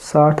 60